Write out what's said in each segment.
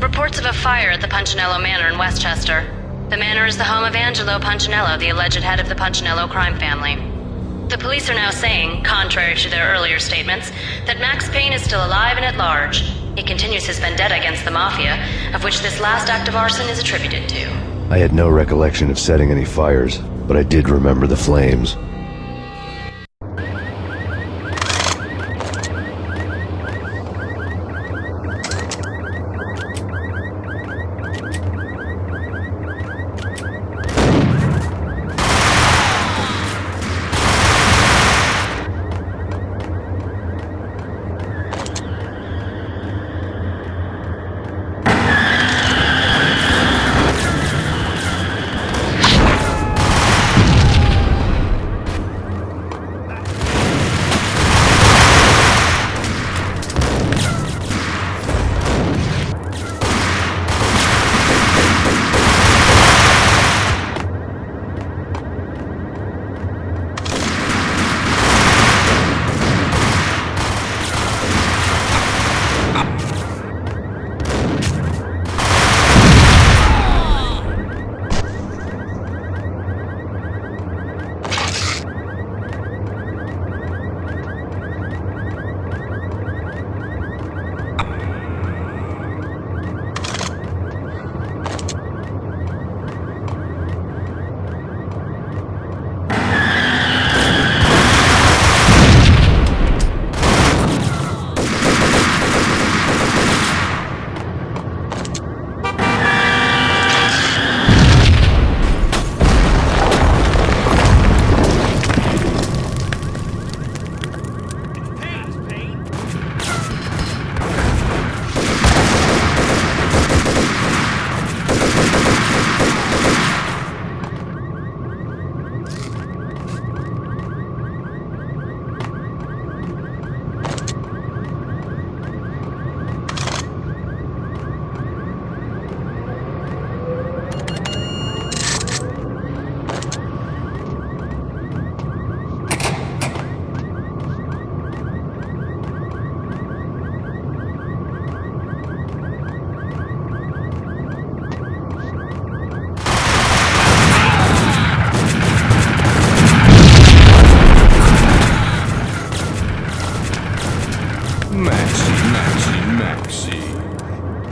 Reports of a fire at the Punchinello Manor in Westchester. The manor is the home of Angelo Punchinello, the alleged head of the Punchinello crime family. The police are now saying, contrary to their earlier statements, that Max Payne is still alive and at large. He continues his vendetta against the Mafia, of which this last act of arson is attributed to. I had no recollection of setting any fires, but I did remember the flames.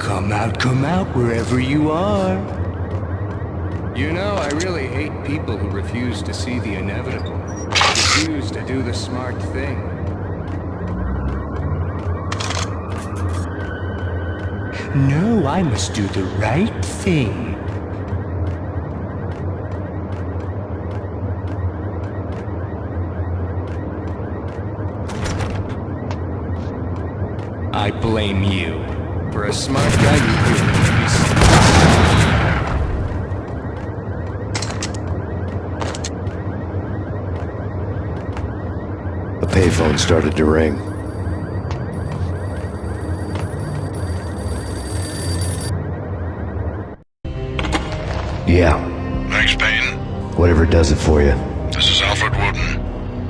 Come out wherever you are. You know, I really hate people who refuse to see the inevitable. Refuse to do the smart thing. No, I must do the right thing. I blame you. For a smart guy, you really should be A payphone started to ring. Yeah. Thanks, Payne. Whatever does it for you. This is Alfred Woden.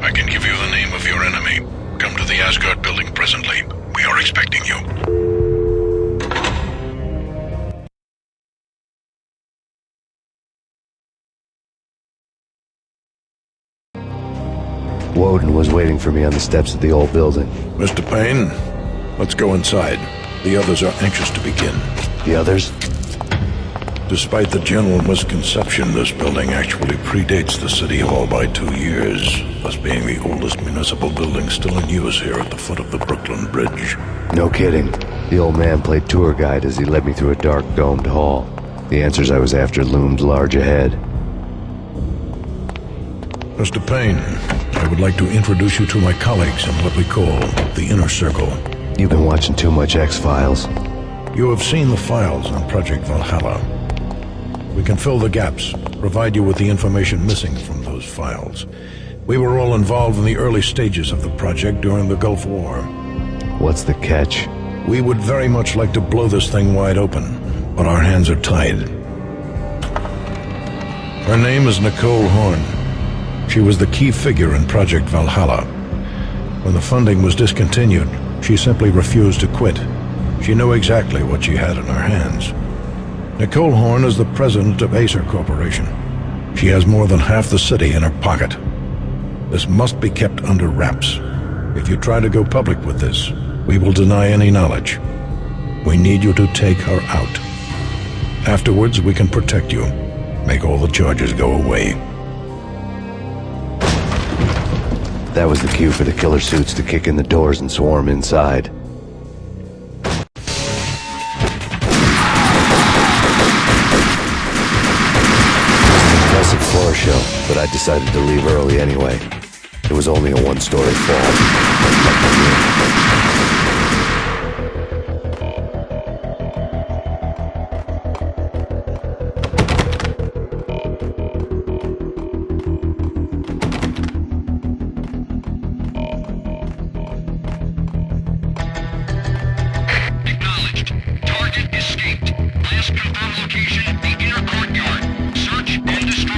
I can give you the name of your enemy. Come to the Asgard building presently. We are expecting you. Woden was waiting for me on the steps of the old building. Mr. Payne, let's go inside. The others are anxious to begin. The others? Despite the general misconception, this building actually predates the City Hall by 2 years, thus being the oldest municipal building still in use here at the foot of the Brooklyn Bridge. No kidding. The old man played tour guide as he led me through a dark domed hall. The answers I was after loomed large ahead. Mr. Payne, I would like to introduce you to my colleagues in what we call the Inner Circle. You've been watching too much X-Files. You have seen the files on Project Valhalla. We can fill the gaps, provide you with the information missing from those files. We were all involved in the early stages of the project during the Gulf War. What's the catch? We would very much like to blow this thing wide open, but our hands are tied. Her name is Nicole Horn. She was the key figure in Project Valhalla. When the funding was discontinued, she simply refused to quit. She knew exactly what she had in her hands. Nicole Horn is the president of Acer Corporation. She has more than half the city in her pocket. This must be kept under wraps. If you try to go public with this, we will deny any knowledge. We need you to take her out. Afterwards, we can protect you, make all the charges go away. That was the cue for the killer suits to kick in the doors and swarm inside. Floor show, but I decided to leave early anyway. It was only a one-story fall. Acknowledged. Target escaped. Last confirmed location, the inner courtyard. Search and destroy.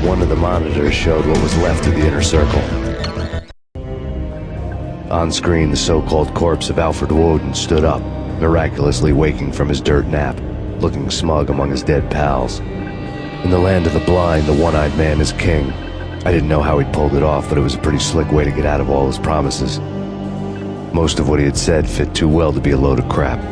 One of the monitors showed what was left of the Inner Circle. On screen, the so-called corpse of Alfred Woden stood up, miraculously waking from his dirt nap, looking smug among his dead pals. In the land of the blind, the one-eyed man is king. I didn't know how he'd pulled it off, but it was a pretty slick way to get out of all his promises. Most of what he had said fit too well to be a load of crap.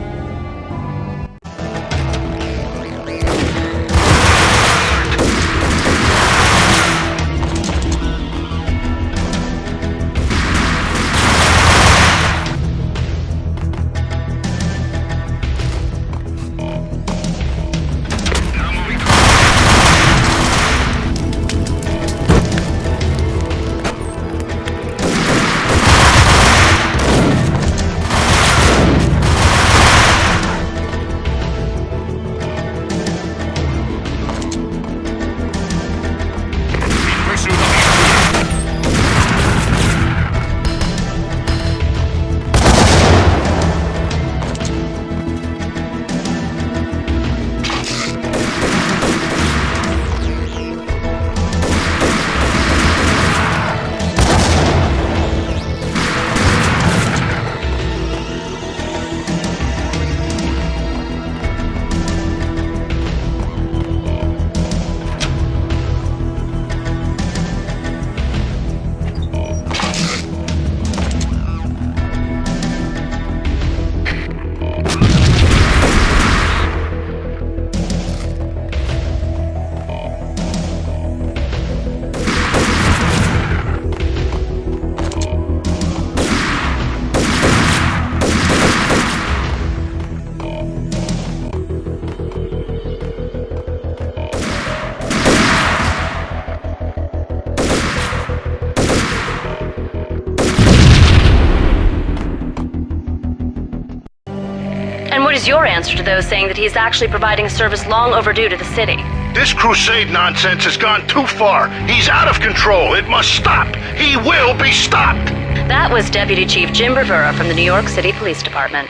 is your answer to those saying that he is actually providing a service long overdue to the city? This crusade nonsense has gone too far. He's out of control. It must stop. He will be stopped. That was Deputy Chief Jim Rivera from the New York City Police Department.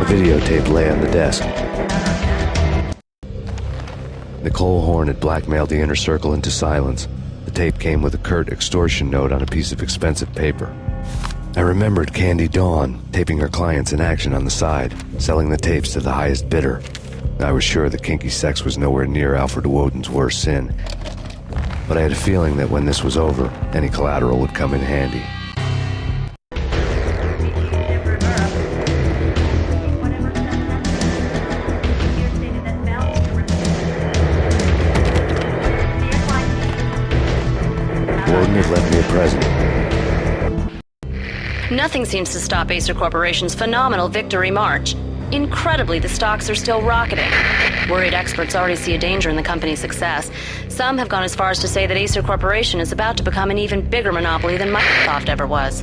Videotape lay on the desk. Nicole Horn had blackmailed the Inner Circle into silence. The tape came with a curt extortion note on a piece of expensive paper. I remembered Candy Dawn taping her clients in action on the side, selling the tapes to the highest bidder. I was sure that kinky sex was nowhere near Alfred Woden's worst sin. But I had a feeling that when this was over, any collateral would come in handy. Woden had left me a present. Nothing seems to stop Acer Corporation's phenomenal victory march. Incredibly, the stocks are still rocketing. Worried experts already see a danger in the company's success. Some have gone as far as to say that Acer Corporation is about to become an even bigger monopoly than Microsoft ever was.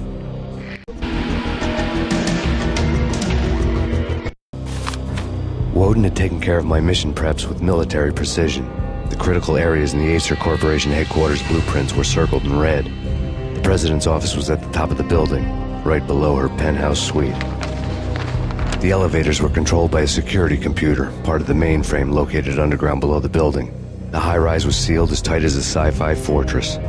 Woden had taken care of my mission preps with military precision. The critical areas in the Acer Corporation headquarters blueprints were circled in red. The president's office was at the top of the building, right below her penthouse suite. The elevators were controlled by a security computer, part of the mainframe located underground below the building. The high-rise was sealed as tight as a sci-fi fortress.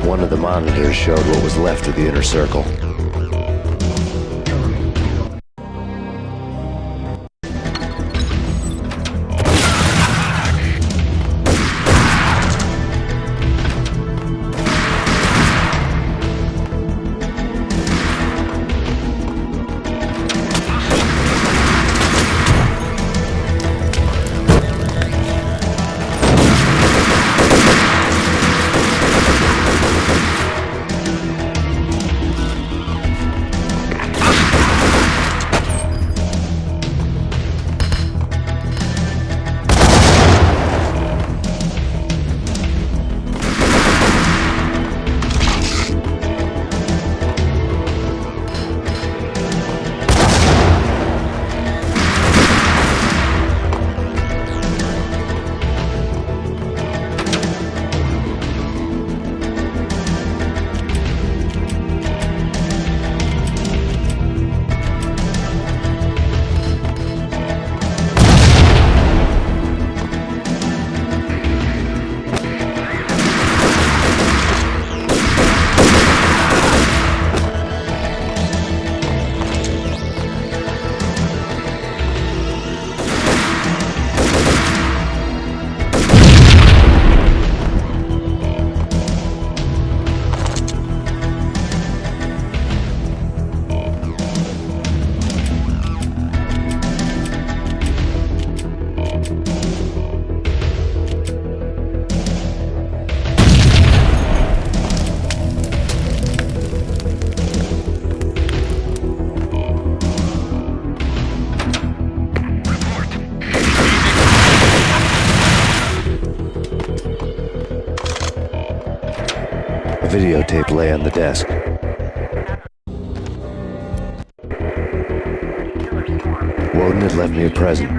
One of the monitors showed what was left of the Inner Circle. A videotape lay on the desk. Woden had left me a present.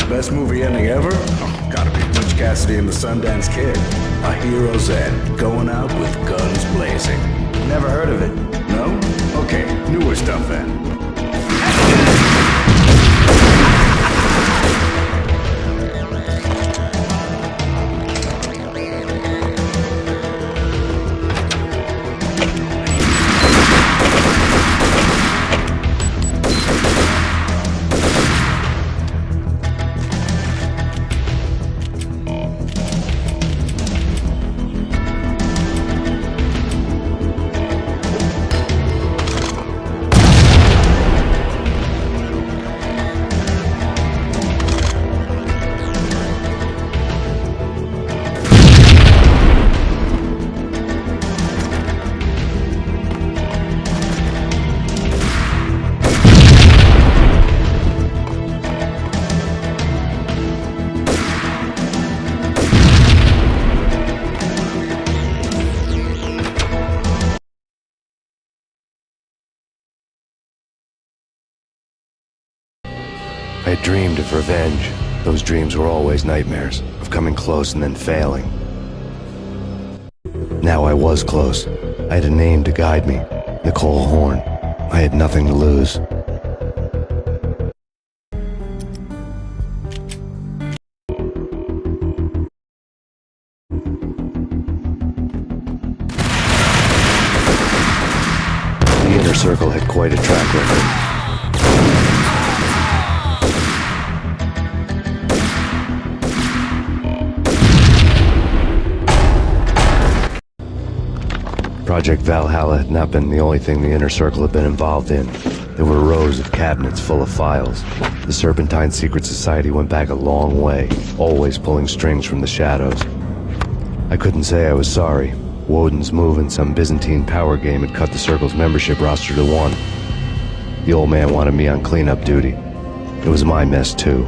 Best movie ending ever? Oh, gotta be Butch Cassidy and the Sundance Kid. A hero's end, going out with guns blazing. Never heard of it? No? Okay, newer stuff then. I had dreamed of revenge. Those dreams were always nightmares, of coming close and then failing. Now I was close. I had a name to guide me, Nicole Horn. I had nothing to lose. The Inner Circle had quite a track record. Project Valhalla had not been the only thing the Inner Circle had been involved in. There were rows of cabinets full of files. The Serpentine Secret Society went back a long way, always pulling strings from the shadows. I couldn't say I was sorry. Woden's move in some Byzantine power game had cut the Circle's membership roster to 1. The old man wanted me on cleanup duty. It was my mess too.